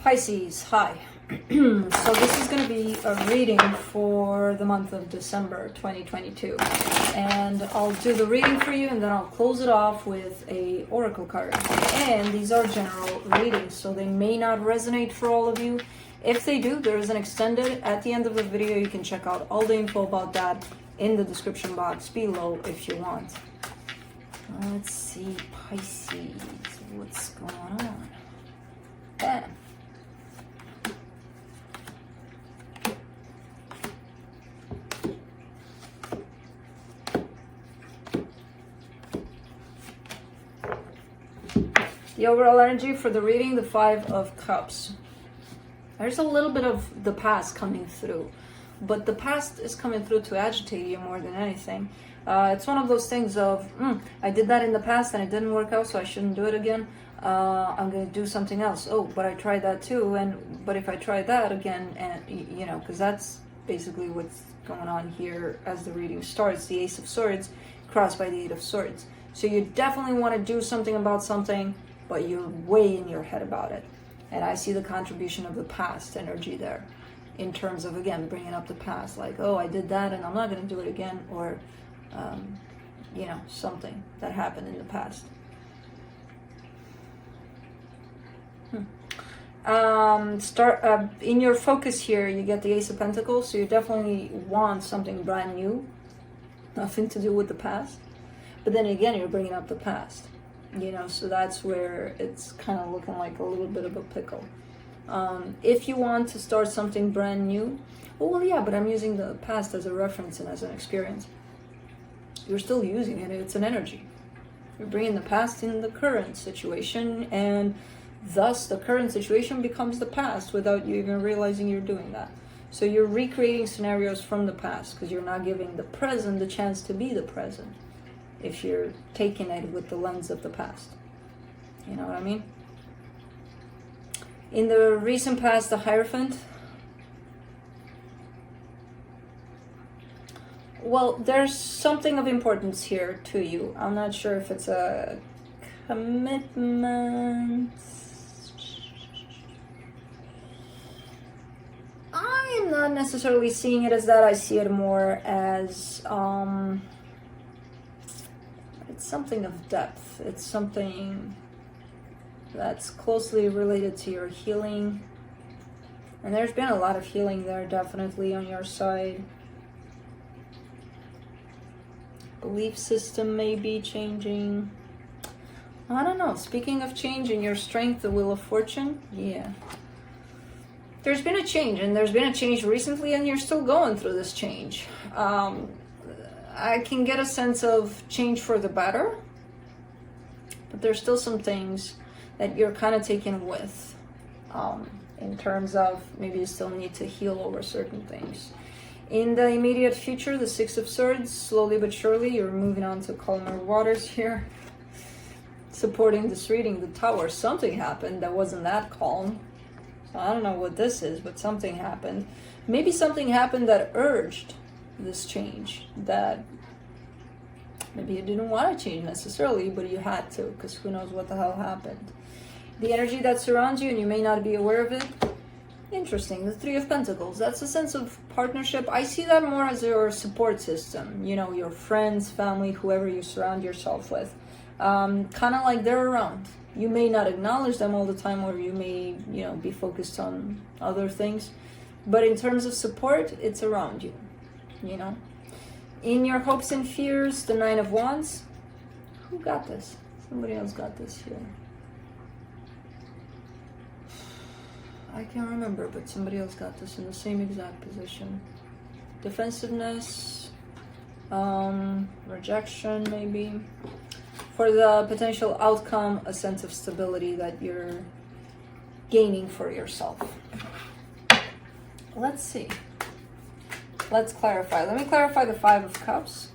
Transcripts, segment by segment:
Pisces, hi. So this is going to be a reading for the month of December 2022. And I'll do the reading for you and then I'll close it off with a oracle card. And these are general readings, so they may not resonate for all of you. If they do, there is an extended at the end of the video. You can check out all the info about that in the description box below if you want. Let's see, Pisces, what's going on? Bam. The overall energy for the reading, the Five of Cups. There's a little bit of the past coming through, but the past is coming through to agitate you more than anything. It's one of those things of, I did that in the past and it didn't work out, so I shouldn't do it again. I'm going to do something else. Oh, but I tried that too, but if I try that again, and you know, because that's basically what's going on here as the reading starts. The Ace of Swords crossed by the Eight of Swords. So you definitely want to do something about something, but you're way in your head about it. And I see the contribution of the past energy there in terms of, again, bringing up the past. Like, oh, I did that and I'm not going to do it again. Or, you know, something that happened in the past. In your focus here, you get the Ace of Pentacles. So you definitely want something brand new. Nothing to do with the past. But then again, you're bringing up the past. You know, so that's where it's kind of looking like a little bit of a pickle. If you want to start something brand new, well, yeah, but I'm using the past as a reference and as an experience. You're still using it. It's an energy. You're bringing the past in the current situation, and thus the current situation becomes the past without you even realizing you're doing that. So you're recreating scenarios from the past because you're not giving the present the chance to be the present. If you're taking it with the lens of the past. You know what I mean? In the recent past, the Hierophant. Well, there's something of importance here to you. I'm not sure if it's a commitment. I am not necessarily seeing it as that. I see it more as... it's something of depth. It's something that's closely related to your healing. And there's been a lot of healing there, definitely, on your side. Belief system may be changing. I don't know. Speaking of change in your strength, the Wheel of Fortune, yeah. There's been a change, and there's been a change recently, and you're still going through this change. I can get a sense of change for the better, but there's still some things that you're kind of taking with, in terms of maybe you still need to heal over certain things. In the immediate future, the Six of Swords, slowly but surely, you're moving on to calmer waters here. Supporting this reading, the Tower, something happened that wasn't that calm. So I don't know what this is, but something happened. Maybe something happened that urged this change, that maybe you didn't want to change necessarily, but you had to, because who knows what the hell happened. The energy that surrounds you, and you may not be aware of it. Interesting. The Three of Pentacles, that's a sense of partnership. I see that more as your support system, you know, your friends, family, whoever you surround yourself with. Kind of like they're around. You may not acknowledge them all the time, or you may, you know, be focused on other things, but in terms of support, it's around you. You know, in your hopes and fears, the Nine of Wands. Who got this? Somebody else got this here. I can't remember, but somebody else got this in the same exact position. Defensiveness, rejection, maybe. For the potential outcome, a sense of stability that you're gaining for yourself. Let's see. Let's clarify. Let me clarify the Five of Cups.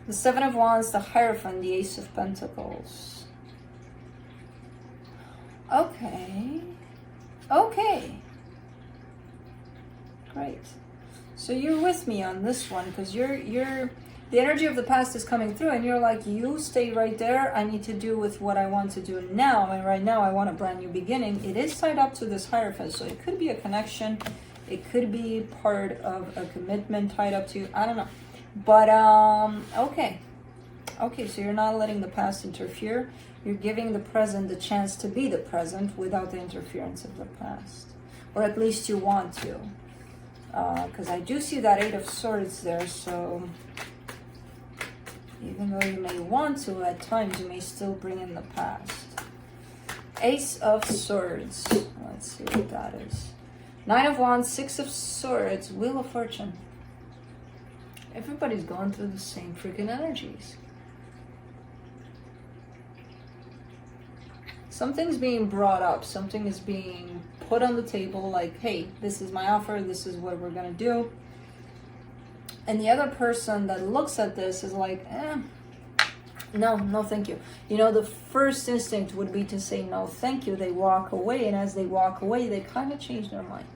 The Seven of Wands, the Hierophant, the Ace of Pentacles. Okay. Okay. Great. So you're with me on this one, because you're the energy of the past is coming through, and you're like, you stay right there. I need to do with what I want to do now, and right now I want a brand new beginning. It is tied up to this Hierophant, so it could be a connection. It could be part of a commitment tied up to you. I don't know. But, okay. Okay, so you're not letting the past interfere. You're giving the present the chance to be the present without the interference of the past. Or at least you want to. Because I do see that 8 of Swords there, so even though you may want to, at times you may still bring in the past. Ace of Swords. Let's see what that is. 9 of Wands, 6 of Swords, Wheel of Fortune. Everybody's going through the same freaking energies. Something's being brought up. Something is being put on the table like, hey, this is my offer. This is what we're going to do. And the other person that looks at this is like, no, thank you. You know, the first instinct would be to say no, thank you. They walk away. And as they walk away, they kind of change their mind.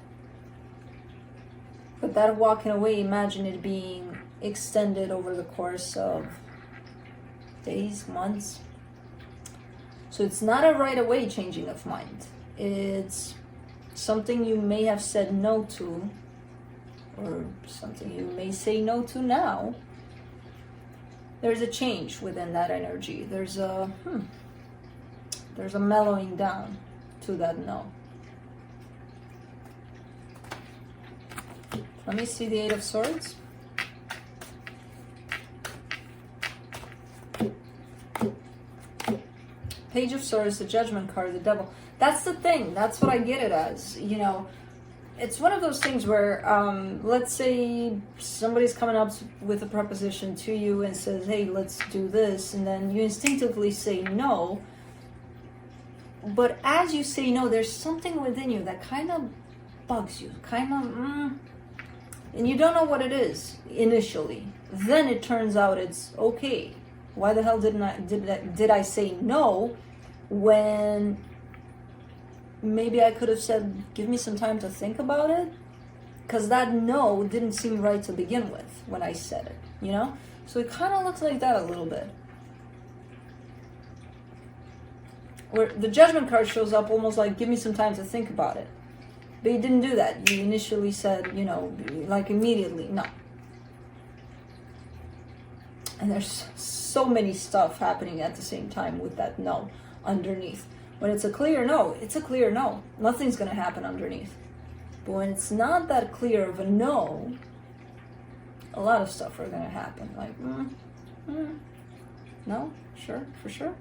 But that walking away, imagine it being extended over the course of days, months. So it's not a right away changing of mind. It's something you may have said no to, or something you may say no to now. There's a change within that energy. There's a mellowing down to that no. Let me see the 8 of Swords. Page of Swords, the Judgment card, the Devil. That's the thing. That's what I get it as. You know, it's one of those things where, let's say somebody's coming up with a proposition to you and says, hey, let's do this. And then you instinctively say no. But as you say no, there's something within you that kind of bugs you. And you don't know what it is initially. Then it turns out it's okay. Why the hell did I say no when maybe I could have said, give me some time to think about it? Because that no didn't seem right to begin with when I said it, you know? So it kind of looks like that a little bit. Where the Judgment card shows up almost like, give me some time to think about it. But you didn't do that. You initially said, you know, like immediately, no. And there's so many stuff happening at the same time with that no underneath. When it's a clear no, it's a clear no. Nothing's going to happen underneath. But when it's not that clear of a no, a lot of stuff are going to happen. Like, no, sure, for sure.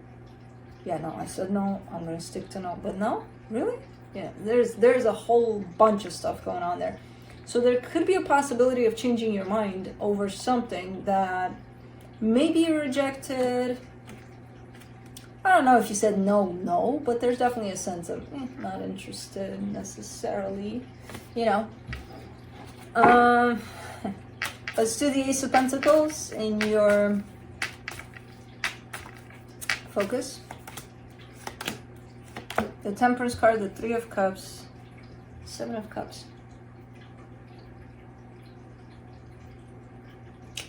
Yeah, no, I said no, I'm going to stick to no. But no, really? Yeah, there's a whole bunch of stuff going on there. So there could be a possibility of changing your mind over something that maybe you rejected. I don't know if you said no, but there's definitely a sense of not interested necessarily, you know. Let's do the Ace of Pentacles in your focus. The Temperance card, the 3 of Cups, 7 of Cups.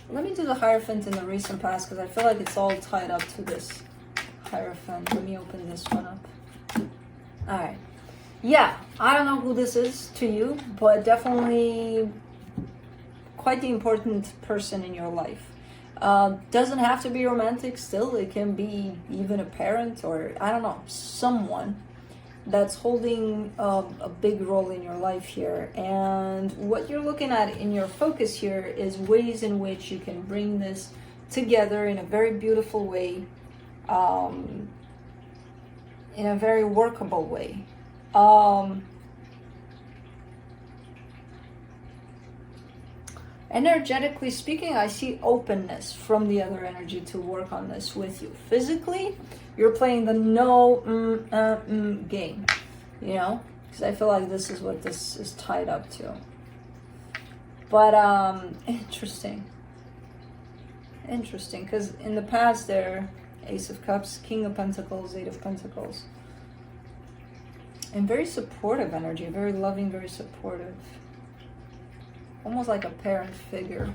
Let me do the Hierophant in the recent past because I feel like it's all tied up to this Hierophant. Let me open this one up. Alright. Yeah, I don't know who this is to you, but definitely quite the important person in your life. Doesn't have to be romantic still. It can be even a parent or, I don't know, someone that's holding a big role in your life here. And what you're looking at in your focus here is ways in which you can bring this together in a very beautiful way, in a very workable way. Energetically speaking, I see openness from the other energy to work on this with you. Physically, you're playing the no game, you know, because I feel like this is what this is tied up to. But interesting, because in the past there, Ace of Cups, King of Pentacles, 8 of Pentacles, and very supportive energy, very loving, very supportive. Almost like a parent figure.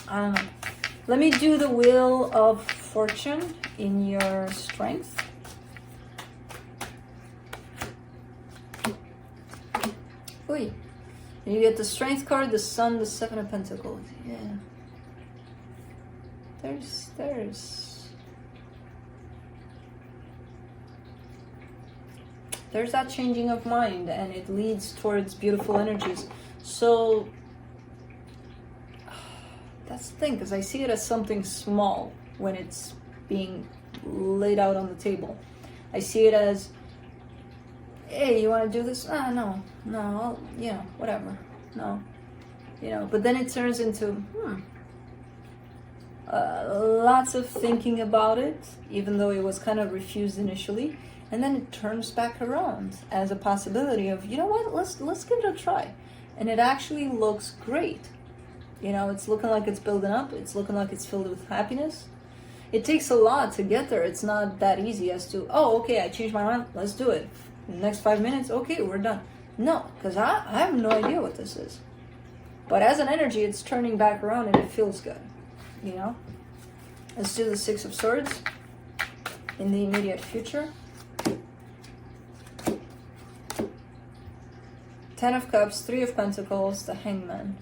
I don't know. Let me do the Wheel of Fortune in your strength. Uy. You get the Strength card, the Sun, the Seven of Pentacles. Yeah. There's that changing of mind, and it leads towards beautiful energies. So that's the thing, because I see it as something small when it's being laid out on the table. I see it as, hey, you want to do this? No, whatever, no, but then it turns into, lots of thinking about it, even though it was kind of refused initially, and then it turns back around as a possibility of, you know what, let's give it a try, and it actually looks great. It's looking like it's building up. It's looking like it's filled with happiness. It takes a lot to get there. It's not that easy as to, oh, okay, I changed my mind, let's do it. In the next 5 minutes, okay, we're done. No, because I have no idea what this is. But as an energy, it's turning back around and it feels good. Let's do the Six of Swords in the immediate future. 10 of Cups, 3 of Pentacles, the Hangman.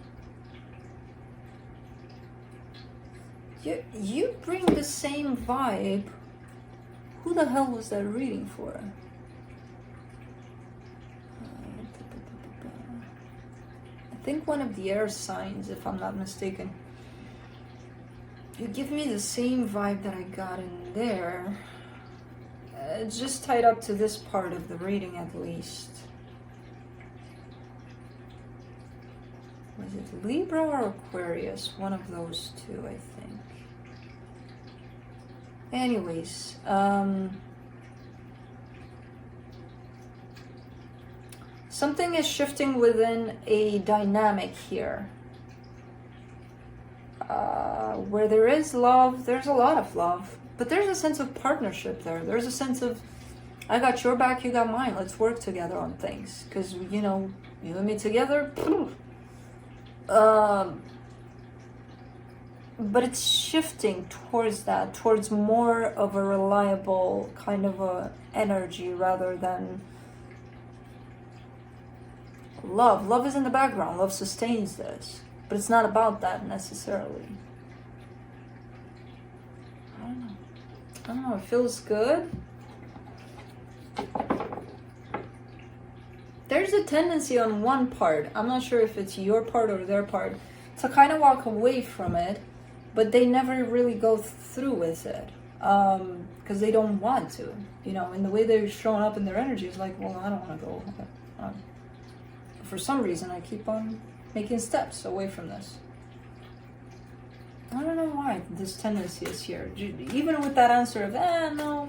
You bring the same vibe. Who the hell was that reading for? I think one of the air signs, if I'm not mistaken. You give me the same vibe that I got in there. It's just tied up to this part of the reading at least. Was it Libra or Aquarius? One of those two, I think. Anyways, something is shifting within a dynamic here. Where there is love, there's a lot of love. But there's a sense of partnership there. There's a sense of, I got your back, you got mine. Let's work together on things. Because, you and me together, but it's shifting towards that, towards more of a reliable kind of a energy rather than love. Love is in the background. Love sustains this. But it's not about that necessarily. I don't know. It feels good. There's a tendency on one part, I'm not sure if it's your part or their part, to kind of walk away from it, but they never really go through with it because they don't want to. And the way they're showing up in their energy is like, well, I don't want to go. For some reason, I keep on making steps away from this. I don't know why this tendency is here. Even with that answer of, no,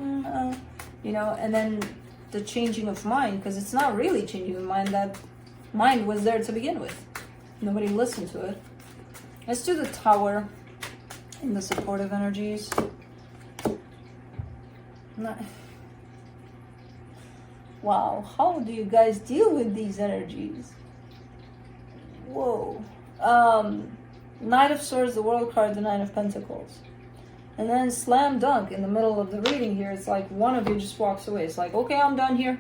and then the changing of mind, because it's not really changing of mind. That mind was there to begin with. Nobody listened to it. Let's do the Tower in the supportive energies. Wow, how do you guys deal with these energies? Whoa. Knight of Swords, the World card, the Nine of Pentacles. And then slam dunk in the middle of the reading here. It's like one of you just walks away. It's like, okay, I'm done here.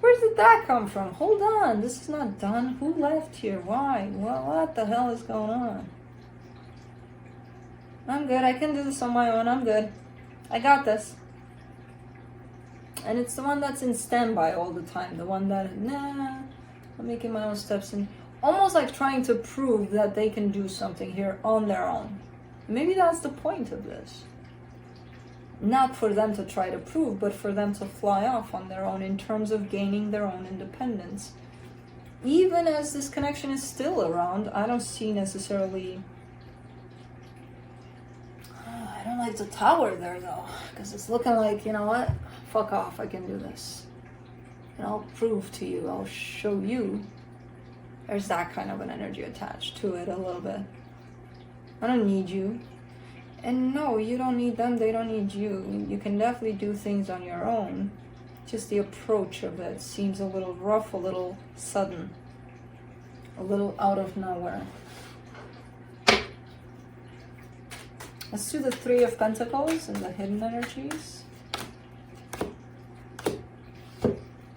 Where did that come from? Hold on, this is not done. Who left here? Why? Well, what the hell is going on? I'm good. I can do this on my own. I'm good. I got this. And it's the one that's in standby all the time. The one that, I'm making my own steps in. Almost like trying to prove that they can do something here on their own. Maybe that's the point of this. Not for them to try to prove, but for them to fly off on their own in terms of gaining their own independence. Even as this connection is still around, I don't see necessarily... I don't like the Tower there though, because it's looking like, you know what? Fuck off, I can do this. And I'll prove to you, I'll show you. There's that kind of an energy attached to it a little bit. I don't need you. And no, you don't need them, they don't need you. You can definitely do things on your own. Just the approach of it seems a little rough, a little sudden. A little out of nowhere. Let's do the Three of Pentacles and the hidden energies.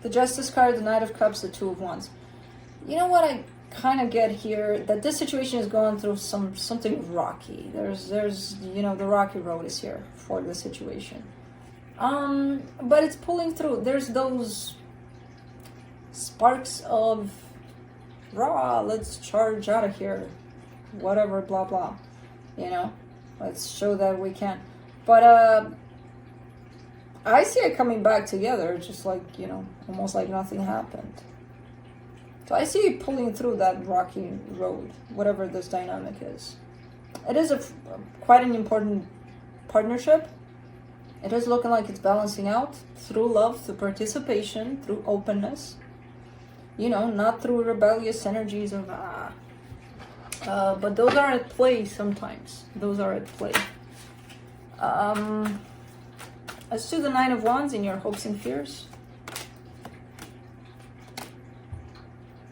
The Justice card, the Knight of Cups, the Two of Wands. You know what I kind of get here? That this situation is going through something rocky. There's you know, the rocky road is here for the situation. But it's pulling through. There's those sparks of raw, let's charge out of here, whatever, blah blah, you know, let's show that we can. But I see it coming back together, just like, you know, almost like nothing happened. So I see it pulling through that rocky road, whatever this dynamic is. It is quite an important partnership. It is looking like it's balancing out through love, through participation, through openness. You know, not through rebellious energies of but those are at play sometimes. Those are at play. Let's do the Nine of Wands in your hopes and fears.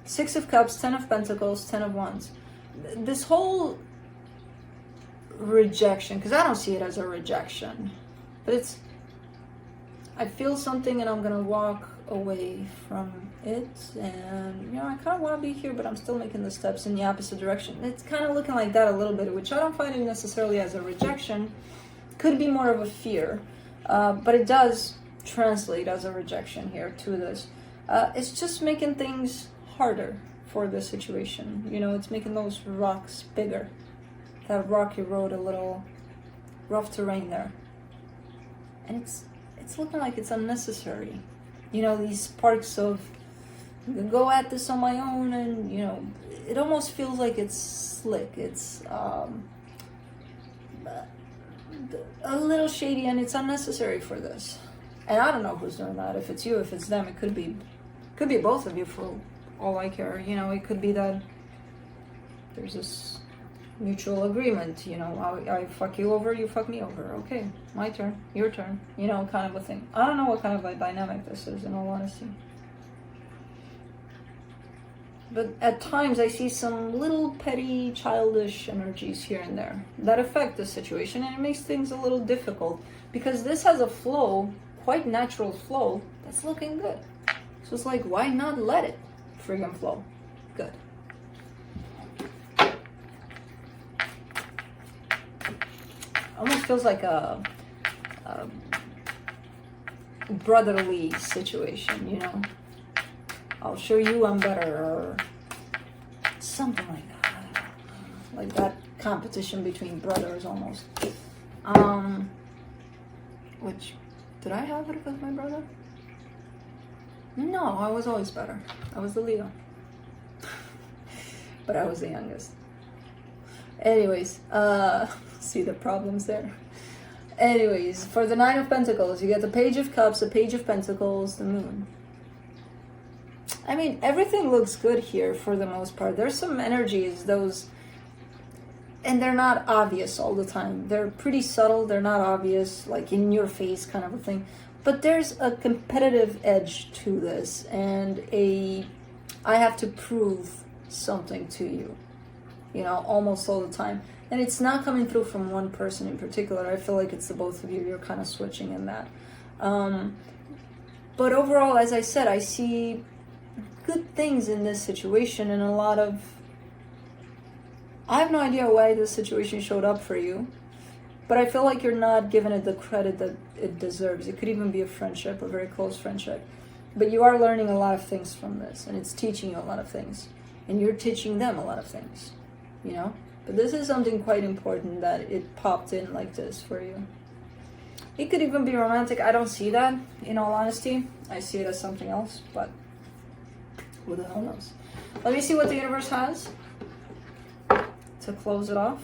Six of Cups, Ten of Pentacles, Ten of Wands. This whole rejection, because I don't see it as a rejection, but it's, I feel something and I'm gonna walk away from it, and you know, I kind of want to be here, but I'm still making the steps in the opposite direction. It's kind of looking like that a little bit, which I don't find it necessarily as a rejection. Could be more of a fear, but it does translate as a rejection here to this. It's just making things harder for the situation. You know, it's making those rocks bigger, that rocky road a little rough terrain there, and it's looking like it's unnecessary. You know, these sparks of go at this on my own, and you know, it almost feels like it's slick. It's a little shady, and it's unnecessary for this. And I don't know who's doing that. If it's you, if it's them, it could be both of you for all I care. You know, it could be that there's this mutual agreement. You know, I fuck you over, you fuck me over. Okay, my turn, your turn. You know, kind of a thing. I don't know what kind of a dynamic this is, in all honesty. But at times I see some little petty, childish energies here and there that affect the situation, and it makes things a little difficult because this has a flow, quite natural flow, that's looking good. So it's like, why not let it friggin' flow? Good. Almost feels like a brotherly situation, you know? I'll show you I'm better, or something like that. I don't know. Like that competition between brothers almost. Which, did I have it with my brother? No, I was always better. I was the Leo. But I was the youngest. Anyways, see the problems there. Anyways, for the Nine of Pentacles, you get the Page of Cups, the Page of Pentacles, the Moon. I mean, everything looks good here for the most part. There's some energies, those, and they're not obvious all the time. They're pretty subtle, they're not obvious, like in your face kind of a thing. But there's a competitive edge to this, and I have to prove something to you, you know, almost all the time. And it's not coming through from one person in particular. I feel like it's the both of you. You're kind of switching in that. But overall, as I said, I see good things in this situation, and a lot of, I have no idea why this situation showed up for you, but I feel like you're not giving it the credit that it deserves. It could even be a friendship, a very close friendship, but you are learning a lot of things from this, and it's teaching you a lot of things, and you're teaching them a lot of things, you know. But this is something quite important that it popped in like this for you. It could even be romantic. I don't see that, in all honesty. I see it as something else, but who the hell knows? Let me see what the universe has to close it off.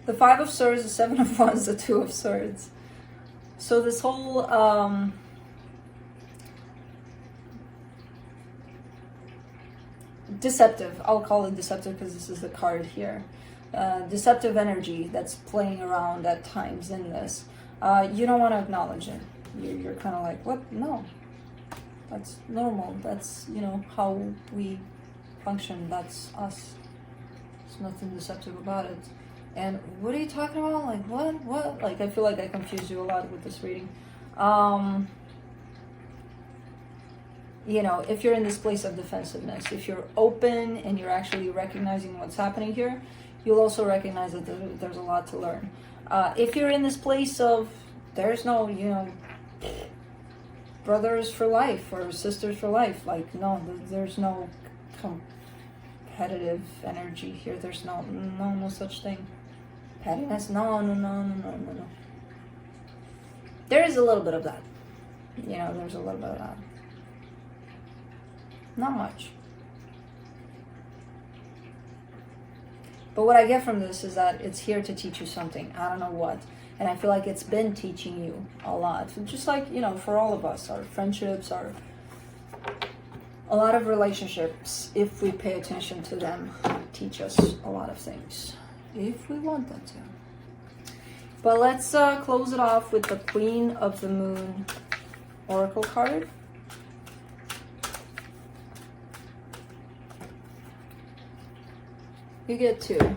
The Five of Swords, the Seven of Wands, the Two of Swords. So this whole deceptive, I'll call it deceptive because this is the card here. Deceptive energy that's playing around at times in this. You don't want to acknowledge it. you're kind of like, what? No, that's normal. That's, you know, how we function. That's us. There's nothing deceptive about it. And what are you talking about? Like, what? Like, I feel like I confused you a lot with this reading. You know, if you're in this place of defensiveness, if you're open and you're actually recognizing what's happening here, you'll also recognize that there's a lot to learn. If you're in this place of, there's no, you know, brothers for life or sisters for life, like, no, there's no competitive energy here. There's no such thing. Pettiness, no. There is a little bit of that. You know, there's a little bit of that. Not much. But what I get from this is that it's here to teach you something. I don't know what. And I feel like it's been teaching you a lot. Just like, you know, for all of us, our friendships, a lot of relationships, if we pay attention to them, teach us a lot of things. If we want them to. But let's close it off with the Queen of the Moon Oracle card. You get 2.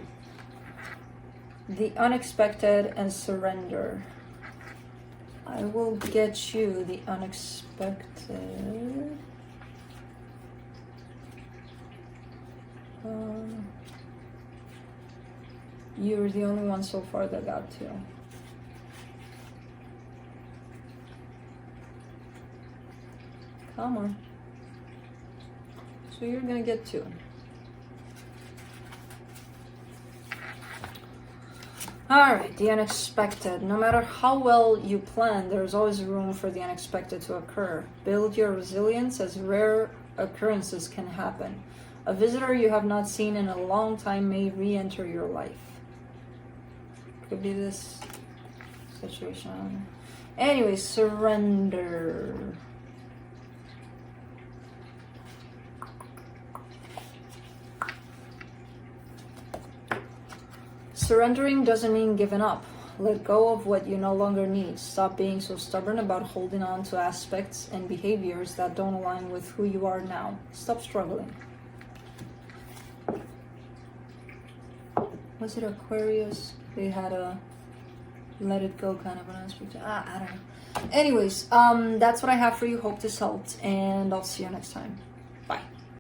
The Unexpected and Surrender. I will get you the Unexpected. You're the only one so far that got 2. Come on. So you're gonna get 2. Alright, the unexpected. No matter how well you plan, there's always room for the unexpected to occur. Build your resilience as rare occurrences can happen. A visitor you have not seen in a long time may re-enter your life. Could be this situation. Anyway, surrender. Surrendering doesn't mean giving up. Let go of what you no longer need. Stop being so stubborn about holding on to aspects and behaviors that don't align with who you are now. Stop struggling. Was it Aquarius? They had a let it go kind of an aspect. I don't know. Anyways, that's what I have for you. Hope this helped, and I'll see you next time.